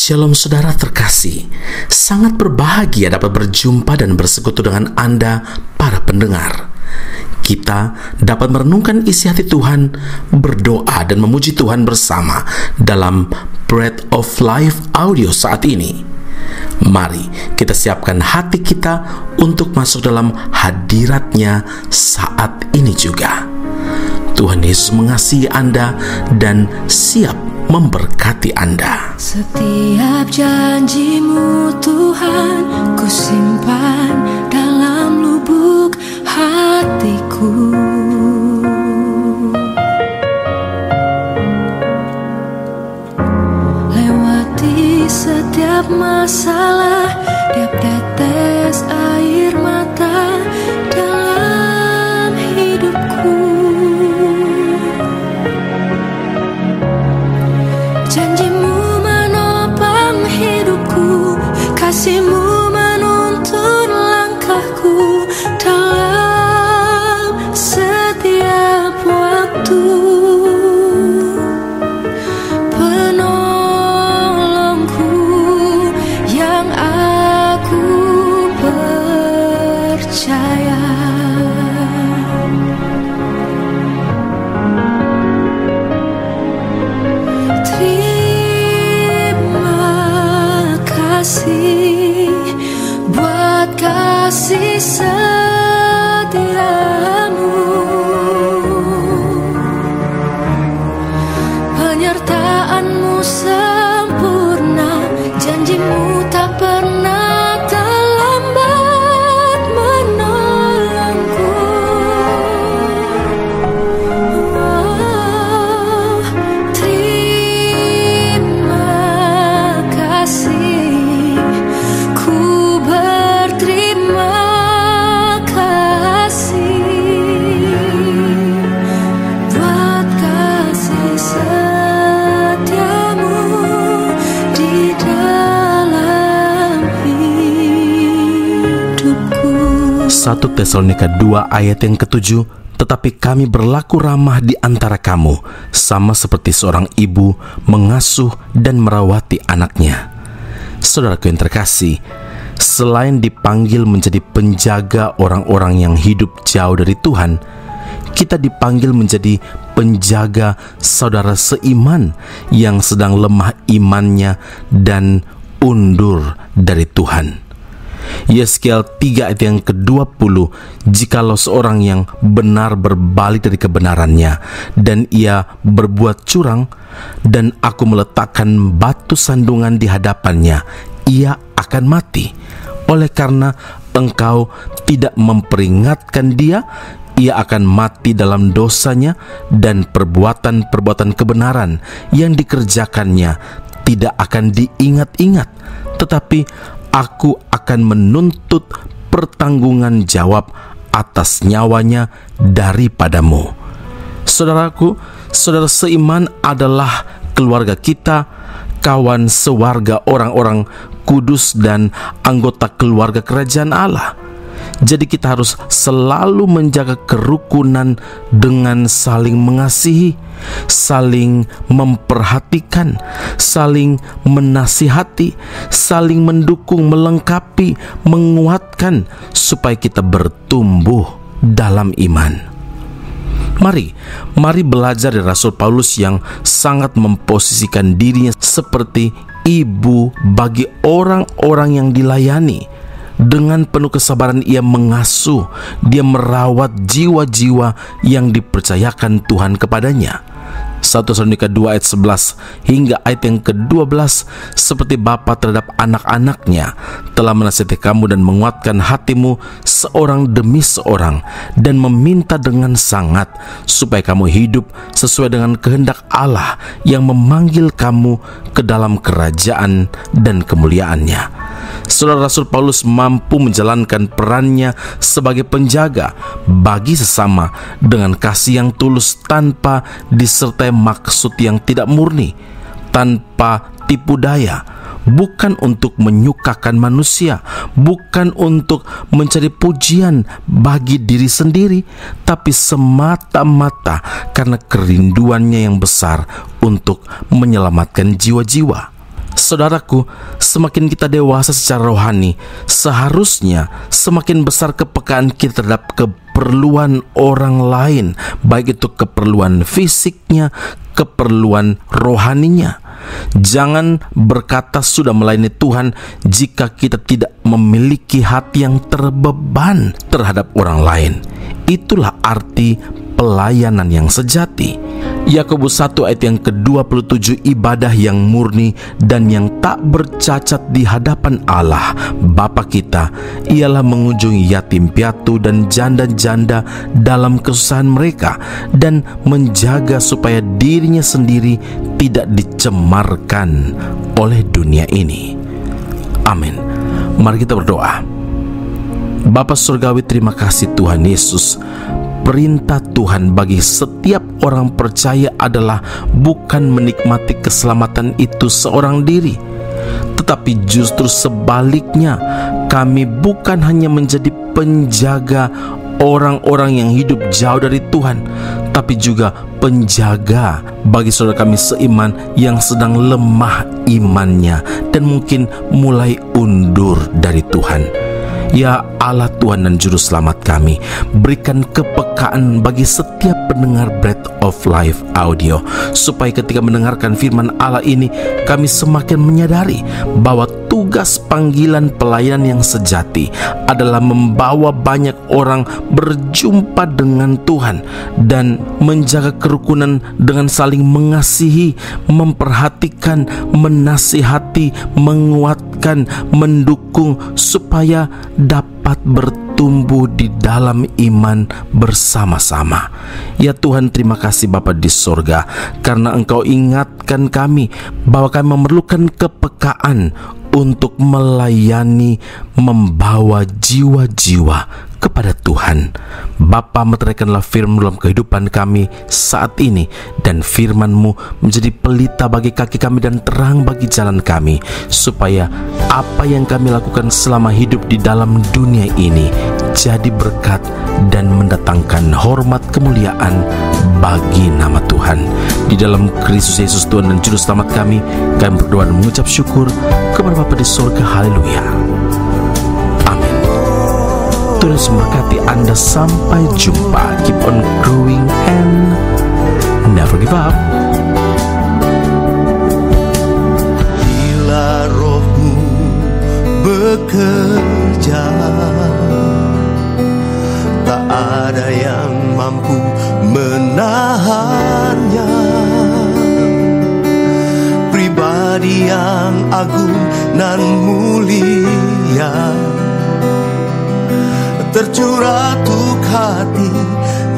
Shalom saudara terkasih, sangat berbahagia dapat berjumpa dan bersekutu dengan Anda para pendengar. Kita dapat merenungkan isi hati Tuhan, berdoa dan memuji Tuhan bersama dalam Bread of Life audio saat ini. Mari kita siapkan hati kita untuk masuk dalam hadirat-Nya saat ini juga. Tuhan Yesus mengasihi Anda dan siap memberkati Anda. Setiap janji-Mu Tuhan, ku simpan dalam lubuk hatiku. Lewati setiap masalah, tiap tetes air mata dalam hidupku. Janji-Mu menopang hidupku, kasih-Mu menuntun langkahku dalam setiap waktu. Penolongku yang aku percaya. Buat kasih setia-Mu, penyertaan-Mu sempurna, janji-Mu tak pernah terlambat menolongku. Terima kasih. Satu Tesalonika 2 ayat yang ke-7, tetapi kami berlaku ramah di antara kamu, sama seperti seorang ibu mengasuh dan merawati anaknya. Saudaraku yang terkasih, selain dipanggil menjadi penjaga orang-orang yang hidup jauh dari Tuhan, kita dipanggil menjadi penjaga saudara seiman yang sedang lemah imannya dan undur dari Tuhan. Yeskiel 3 ayat yang ke-20, jikalau seorang yang benar berbalik dari kebenarannya dan ia berbuat curang, dan aku meletakkan batu sandungan di hadapannya, ia akan mati. Oleh karena engkau tidak memperingatkan dia, ia akan mati dalam dosanya, dan perbuatan-perbuatan kebenaran yang dikerjakannya tidak akan diingat-ingat, tetapi aku akan menuntut pertanggungan jawab atas nyawanya daripadamu. Saudaraku, saudara seiman adalah keluarga kita, kawan sewarga orang-orang kudus dan anggota keluarga kerajaan Allah. Jadi kita harus selalu menjaga kerukunan dengan saling mengasihi, saling memperhatikan, saling menasihati, saling mendukung, melengkapi, menguatkan, supaya kita bertumbuh dalam iman. Mari belajar dari Rasul Paulus yang sangat memposisikan dirinya seperti ibu bagi orang-orang yang dilayani. Dengan penuh kesabaran ia mengasuh, dia merawat jiwa-jiwa yang dipercayakan Tuhan kepadanya. 1 Tesalonika 2 ayat 11 hingga ayat yang ke-12, seperti bapa terhadap anak-anaknya, telah menasihati kamu dan menguatkan hatimu seorang demi seorang, dan meminta dengan sangat supaya kamu hidup sesuai dengan kehendak Allah yang memanggil kamu ke dalam kerajaan dan kemuliaannya. Saudara, Rasul Paulus mampu menjalankan perannya sebagai penjaga bagi sesama dengan kasih yang tulus, tanpa disertai maksud yang tidak murni, tanpa tipu daya, bukan untuk menyukakan manusia, bukan untuk mencari pujian bagi diri sendiri, tapi semata-mata karena kerinduannya yang besar untuk menyelamatkan jiwa-jiwa. Saudaraku, semakin kita dewasa secara rohani, seharusnya semakin besar kepekaan kita terhadap keperluan orang lain, baik itu keperluan fisiknya, keperluan rohaninya. Jangan berkata sudah melayani Tuhan jika kita tidak memiliki hati yang terbeban terhadap orang lain. Itulah arti pelayanan yang sejati. Yakobus 1 ayat yang ke-27, ibadah yang murni dan yang tak bercacat di hadapan Allah Bapa kita ialah mengunjungi yatim piatu dan janda-janda dalam kesusahan mereka dan menjaga supaya dirinya sendiri tidak dicemarkan oleh dunia ini. Amin. Mari kita berdoa. Bapa Surgawi, terima kasih Tuhan Yesus. Perintah Tuhan bagi setiap orang percaya adalah bukan menikmati keselamatan itu seorang diri, tetapi justru sebaliknya, kami bukan hanya menjadi penjaga orang-orang yang hidup jauh dari Tuhan, tapi juga penjaga bagi saudara kami seiman yang sedang lemah imannya dan mungkin mulai undur dari Tuhan. Ya Allah Tuhan dan Juru Selamat kami, berikan kepekaan bagi setiap pendengar Bread of Life audio, supaya ketika mendengarkan firman Allah ini, kami semakin menyadari bahwa tugas panggilan pelayanan yang sejati adalah membawa banyak orang berjumpa dengan Tuhan dan menjaga kerukunan dengan saling mengasihi, memperhatikan, menasihati, menguatkan, mendukung, supaya dapat bertumbuh di dalam iman bersama-sama. Ya Tuhan, terima kasih Bapa di sorga, karena Engkau ingatkan kami bahwa kami memerlukan kepekaan untuk melayani, membawa jiwa-jiwa kepada Tuhan. Bapa, meteraikanlah firman dalam kehidupan kami saat ini, dan firman-Mu menjadi pelita bagi kaki kami dan terang bagi jalan kami, supaya apa yang kami lakukan selama hidup di dalam dunia ini jadi berkat dan mendatangkan hormat kemuliaan bagi nama Tuhan. Di dalam Kristus Yesus Tuhan dan Juru Selamat kami berdoa dan mengucap syukur kepada Bapa di sorga. Haleluya. Amin. Tuhan Yesus memberkati Anda. Sampai jumpa. Keep on growing and never give up. Bila Roh-Mu bekerja, tak ada yang mampu menahannya. Pribadi yang agung dan mulia, tercurah untuk hati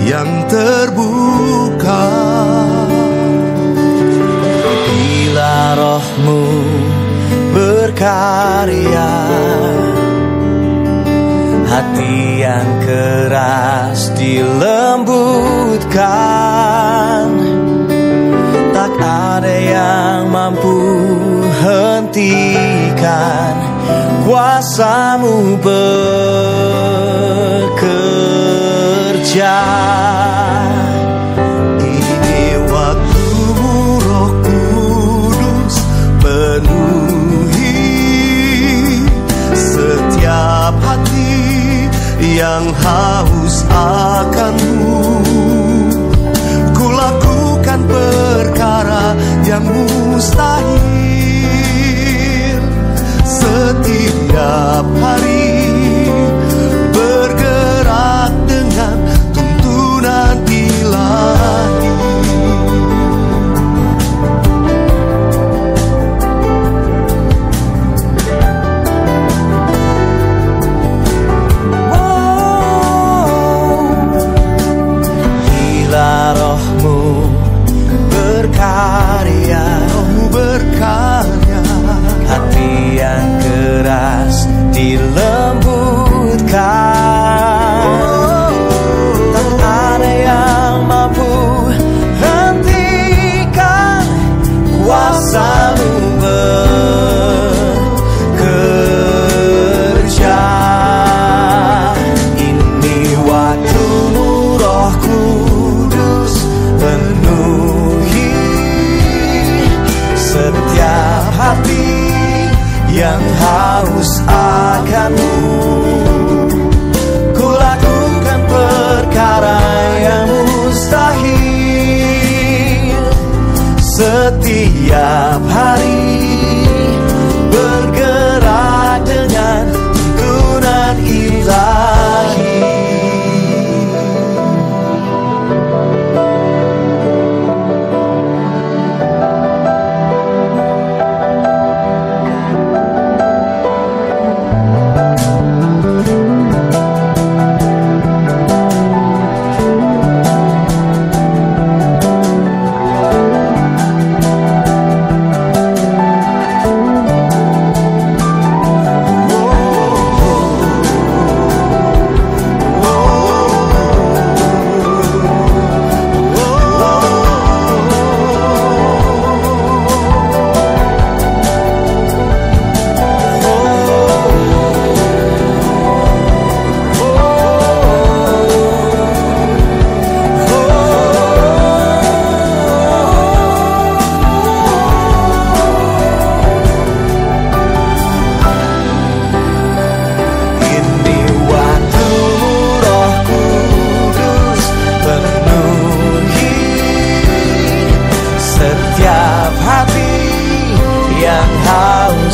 yang terbuka. Bila Roh-Mu berkarya, hati yang keras dilembutkan, tak ada yang mampu hentikan kuasa-Mu bekerja. Ini waktu-Mu, Roh Kudus, penuhi setiap hati yang haus akan-Mu. Ku lakukan perkara yang mustahil setiap hari, bergerak dengan tuntunan ilahi.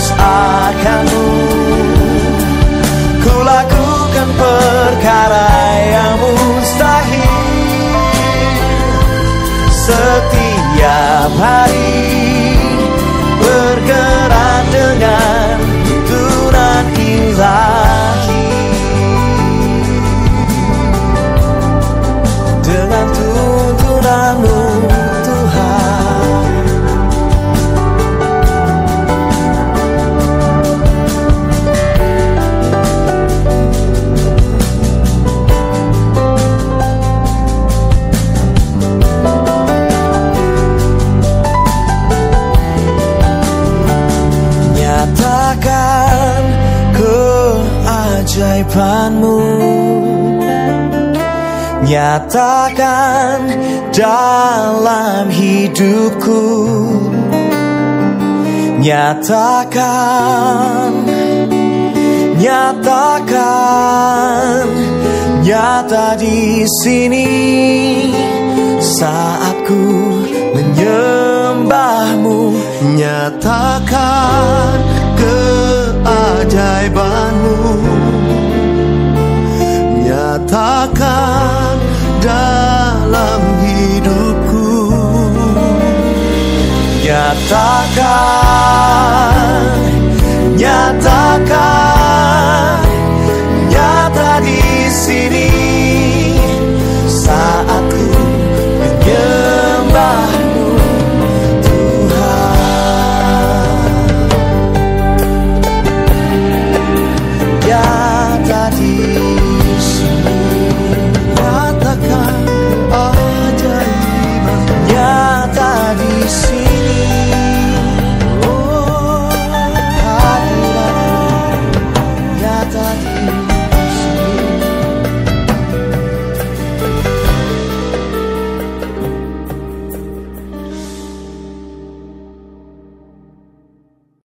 haus akan-Mu. Ku lakukan perkara yang mustahil setiap hari, bergerak dengan tuntunan ilahi, dengan tuntunan-Mu Tuhan. Nyatakan keajaiban-Mu, nyatakan dalam hidupku, nyatakan, nyatakan, nyata di sini saat ku menyembah-Mu. Nyatakan keajaiban-Mu, nyatakan dalam hidupku, nyatakan, nyatakan, nyata di sini saat ku menyembah-Mu Tuhan. Nyata di sini, nyatakan ajaiban, nyata di sini, oh hadirat-Mu nyata di